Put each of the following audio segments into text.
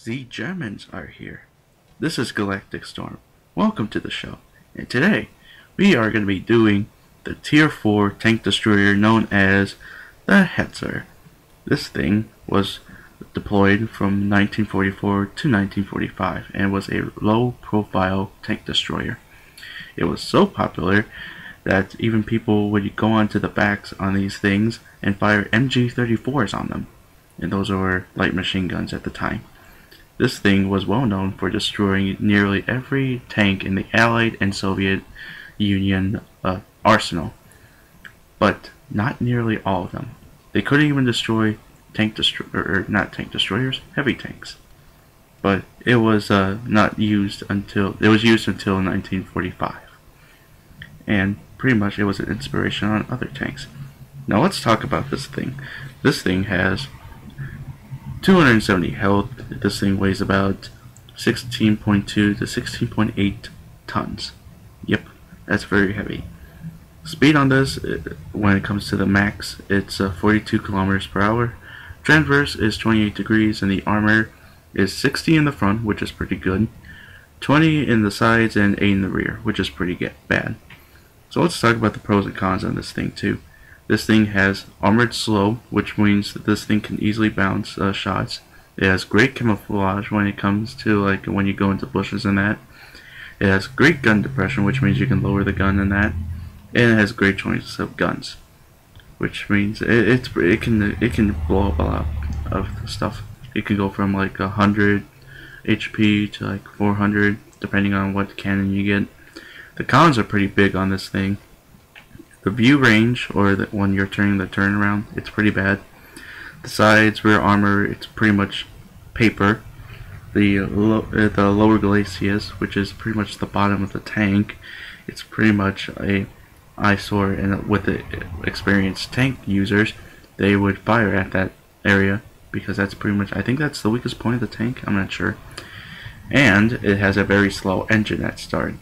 The Germans are here. This is GalacticStorm. Welcome to the show. And today, we are going to be doing the Tier 4 tank destroyer known as the Hetzer. This thing was deployed from 1944 to 1945 and was a low-profile tank destroyer. It was so popular that even people would go onto the backs on these things and fire MG-34s on them. And those were light machine guns at the time. This thing was well known for destroying nearly every tank in the Allied and Soviet Union arsenal, but not nearly all of them. They couldn't even destroy heavy tanks. But it was not used until 1945, and pretty much it was an inspiration on other tanks. Now let's talk about this thing. This thing has 270 health. This thing weighs about 16.2 to 16.8 tons. Yep, that's very heavy. Speed on this, when it comes to the max, it's 42 kilometers per hour. Transverse is 28 degrees, and the armor is 60 in the front, which is pretty good, 20 in the sides, and 8 in the rear, which is pretty bad. So let's talk about the pros and cons on this thing too. This thing has armored slow, which means that this thing can easily bounce shots. It has great camouflage when it comes to like when you go into bushes and that. It has great gun depression, which means you can lower the gun and that. And it has great choice of guns, which means it can blow up a lot of stuff. It can go from like 100 HP to like 400, depending on what cannon you get. The cons are pretty big on this thing. The view range, or when you're turning the turnaround, it's pretty bad. The sides, rear armor, it's pretty much paper. The lower glacis, which is pretty much the bottom of the tank, it's pretty much a eyesore, and with the experienced tank users, they would fire at that area because that's pretty much, I think that's the weakest point of the tank, I'm not sure. And it has a very slow engine at start,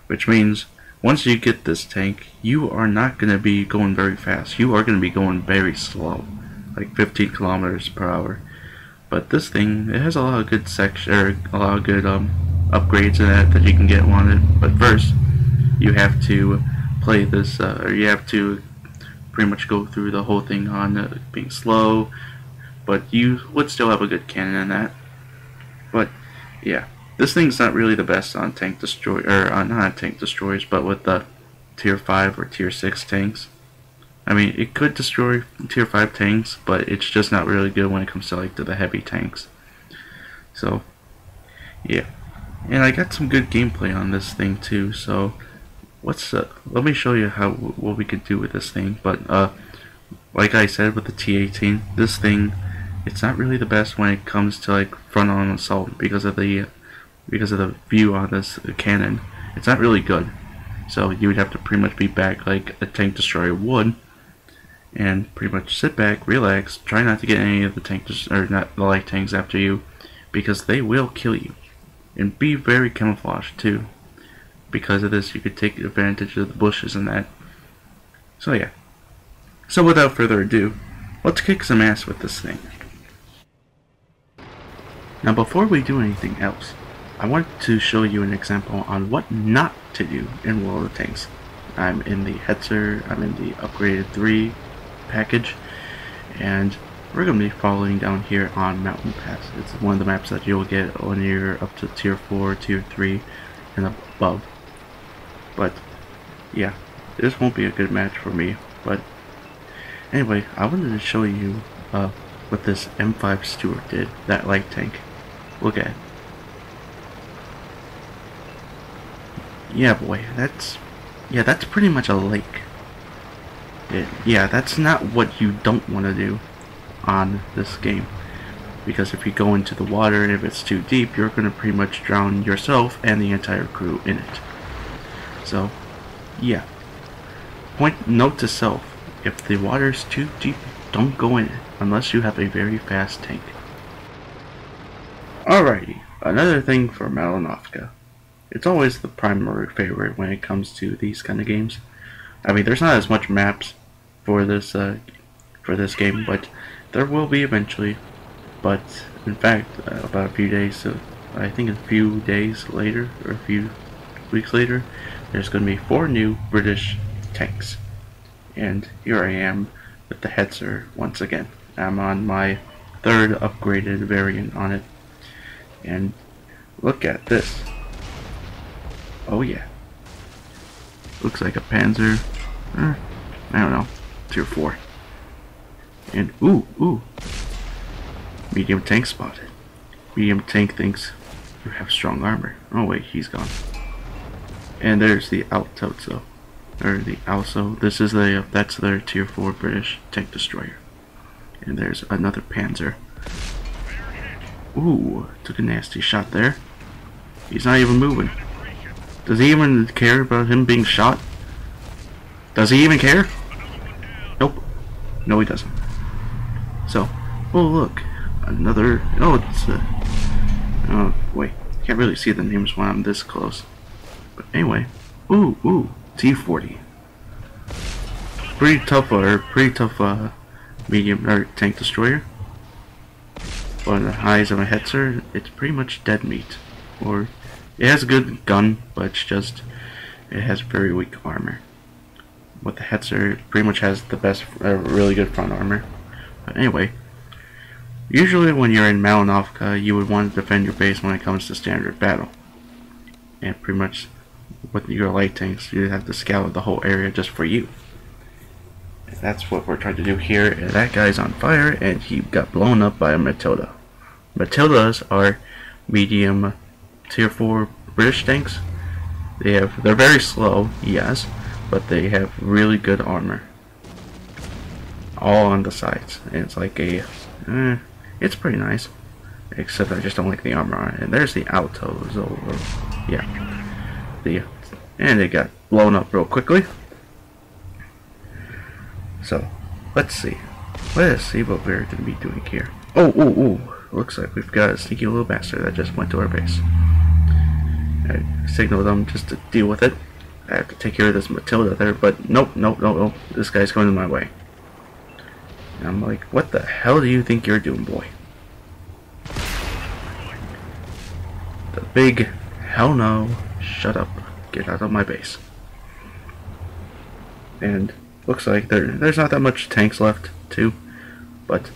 which means once you get this tank, you are not going to be going very fast. You are going to be going very slow, like 15 kilometers per hour. But this thing, it has a lot of good upgrades in that you can get on it. But first, you have to play this, or you have to pretty much go through the whole thing on being slow. But you would still have a good cannon in that. But yeah. This thing's not really the best on tank destroy, or not tank destroyers, but with the tier 5 or tier 6 tanks. I mean, it could destroy tier 5 tanks, but it's just not really good when it comes to like to the heavy tanks. So, yeah. And I got some good gameplay on this thing too. So, let me show you what we could do with this thing. But like I said with the T-18, this thing, it's not really the best when it comes to like front-on assault because of the view on this cannon. It's not really good. So you would have to pretty much be back like a tank destroyer would, and pretty much sit back, relax, try not to get any of the the light tanks after you, because they will kill you. And be very camouflaged too. Because of this, you could take advantage of the bushes and that. So yeah. So without further ado, let's kick some ass with this thing. Now before we do anything else, I want to show you an example on what not to do in World of Tanks. I'm in the Hetzer, I'm in the upgraded 3 package, and we're going to be following down here on Mountain Pass. It's one of the maps that you'll get when you're up to tier 4, tier 3, and above. But, yeah, this won't be a good match for me, but anyway, I wanted to show you what this M5 Stuart did, that light tank. Look at it. Yeah, boy, that's pretty much a lake. Yeah, that's not what you don't want to do on this game. Because if you go into the water and if it's too deep, you're going to pretty much drown yourself and the entire crew in it. So, yeah. Note to self, if the water's too deep, don't go in it, unless you have a very fast tank. Alrighty, another thing for Malinovka. It's always the primary favorite when it comes to these kind of games. I mean, there's not as much maps for this game, but there will be eventually. But in fact, about a few days, I think a few days later, or a few weeks later, there's going to be 4 new British tanks. And here I am with the Hetzer once again. I'm on my 3rd upgraded variant on it. And look at this. Oh yeah. Looks like a Panzer, I don't know, tier 4. And ooh. Medium tank spotted. Medium tank thinks you have strong armor. Oh wait, he's gone. And there's the Altozo, or the Also. This is that's their tier 4 British tank destroyer. And there's another Panzer. Ooh, took a nasty shot there. He's not even moving. Does he even care about him being shot? Does he even care? Nope. No, he doesn't. So, oh look, another. Oh, it's oh wait, can't really see the names when I'm this close. But anyway, ooh, T40. Pretty tough, medium or tank destroyer. But the highs of a Hetzer, it's pretty much dead meat. Or it has a good gun, but it's just it has very weak armor. With the Hetzer, it pretty much has the best, really good front armor. But anyway, usually when you're in Malinovka, you would want to defend your base when it comes to standard battle. And pretty much with your light tanks, you have to scout the whole area just for you. And that's what we're trying to do here. And that guy's on fire, and he got blown up by a Matilda. Matildas are medium tier 4 British tanks. They're very slow, yes, but they have really good armor. All on the sides. And it's like it's pretty nice. Except I just don't like the armor on it. And there's the Altos over. Yeah. And they got blown up real quickly. So, let's see. Let's see what we're going to be doing here. Oh. Looks like we've got a sneaky little bastard that just went to our base. I signaled them just to deal with it. I have to take care of this Matilda there, but nope. This guy's going in my way. And I'm like, what the hell do you think you're doing, boy? The big hell no. Shut up. Get out of my base. And looks like there's not that much tanks left, too. But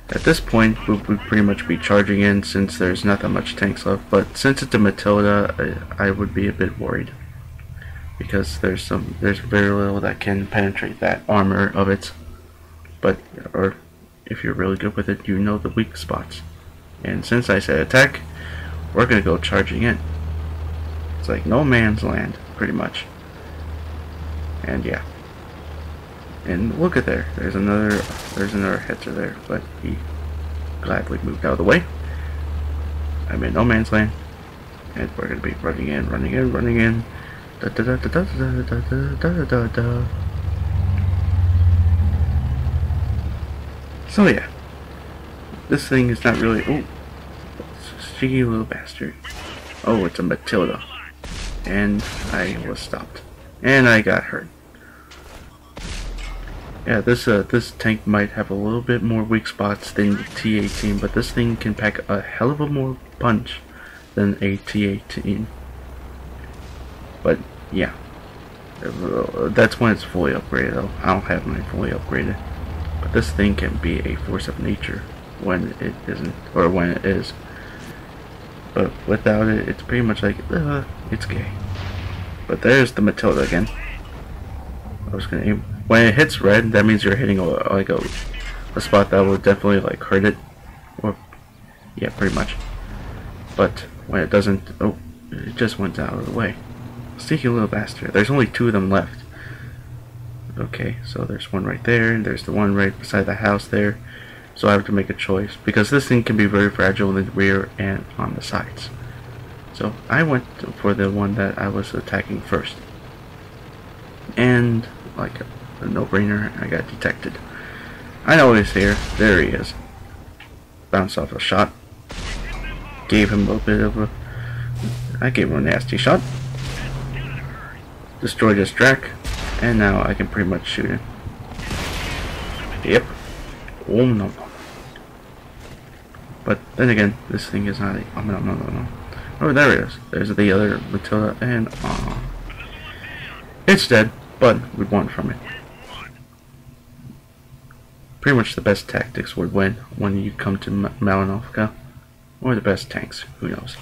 at this point, we'll pretty much be charging in since there's not that much tanks left. But since it's a Matilda, I would be a bit worried. Because there's very little that can penetrate that armor of it. But, or if you're really good with it, you know the weak spots. And since I said attack, we're gonna go charging in. It's like no man's land, pretty much. And yeah. And look at there. There's another Hetzer there, but he gladly moved out of the way. I'm in no man's land, and we're gonna be running in. Da da da da da da da da da. So yeah, this thing is not really. Oh, cheeky little bastard. Oh, it's a Matilda, and I was stopped, and I got hurt. Yeah, this tank might have a little bit more weak spots than the T-18, but this thing can pack a hell of a more punch than a T-18. But yeah, that's when it's fully upgraded though. I don't have mine fully upgraded. But this thing can be a force of nature when it isn't, or when it is. But without it, it's pretty much like, it's gay. But there's the Matilda again. I was gonna aim. When it hits red, that means you're hitting a spot that will definitely like hurt it, or yeah, pretty much. But when it doesn't, oh, it just went out of the way. Sneaky little bastard. There's only 2 of them left. Okay, so there's one right there, and there's the one right beside the house there. So I have to make a choice because this thing can be very fragile in the rear and on the sides. So I went for the one that I was attacking first, and like a no-brainer, I got detected. I know he's here. There he is. Bounced off a shot. Gave him a bit of a. I gave him a nasty shot. Destroyed his track, and now I can pretty much shoot him. Yep. Oh no. But then again, this thing is not a... Oh, no. Oh, there it is. There's the other Matilda, and... it's dead, but we won from it. Pretty much the best tactics would win when you come to Malinovka. Or the best tanks, who knows.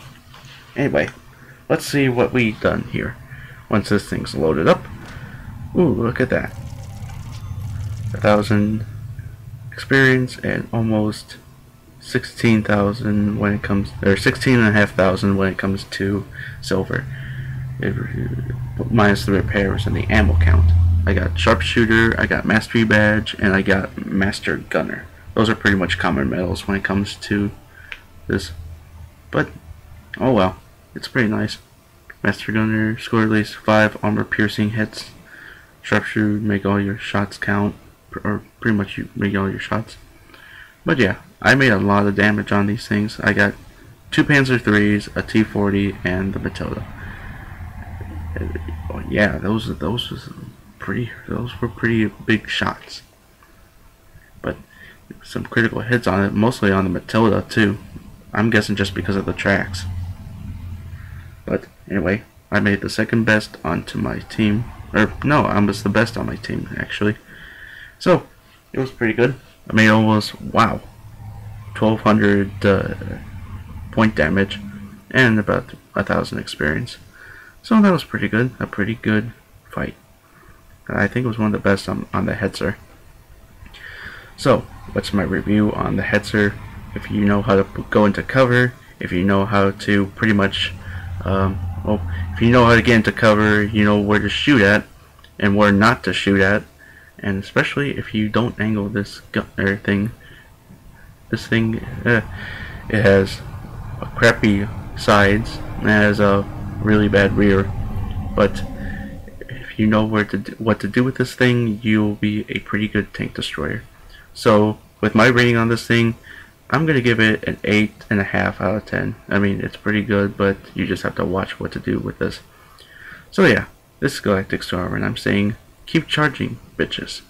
Anyway, let's see what we've done here. Once this thing's loaded up. Ooh, look at that. 1,000 experience and almost 16,000 when it comes, or 16,500 when it comes to silver. Minus the repairs and the ammo count. I got sharpshooter, I got mastery badge, and I got master gunner. Those are pretty much common medals when it comes to this. But oh well, it's pretty nice. Master gunner, score at least 5 armor piercing hits. Sharpshooter, make all your shots count, or pretty much you make all your shots. But yeah, I made a lot of damage on these things. I got 2 Panzer IIIs, a T-40, and the Matilda. Oh yeah, those were pretty big shots. But some critical hits on it, mostly on the Matilda too. I'm guessing just because of the tracks. But anyway, I made the second best onto my team. Or no, I was the best on my team actually. So it was pretty good. I made almost 1,200 point damage and about 1,000 experience. So that was pretty good. A pretty good fight. I think it was one of the best on the Hetzer. So what's my review on the Hetzer? If you know how to go into cover, if you know how to pretty much, if you know how to get into cover, you know where to shoot at and where not to shoot at, and especially if you don't angle this gunner thing. This thing, it has crappy sides and it has a really bad rear, but if you know what to do with this thing, you'll be a pretty good tank destroyer. So with my rating on this thing, I'm gonna give it an 8.5 out of 10. I mean, it's pretty good, but you just have to watch what to do with this. So yeah, this is GalacticStorm, and I'm saying keep charging, bitches.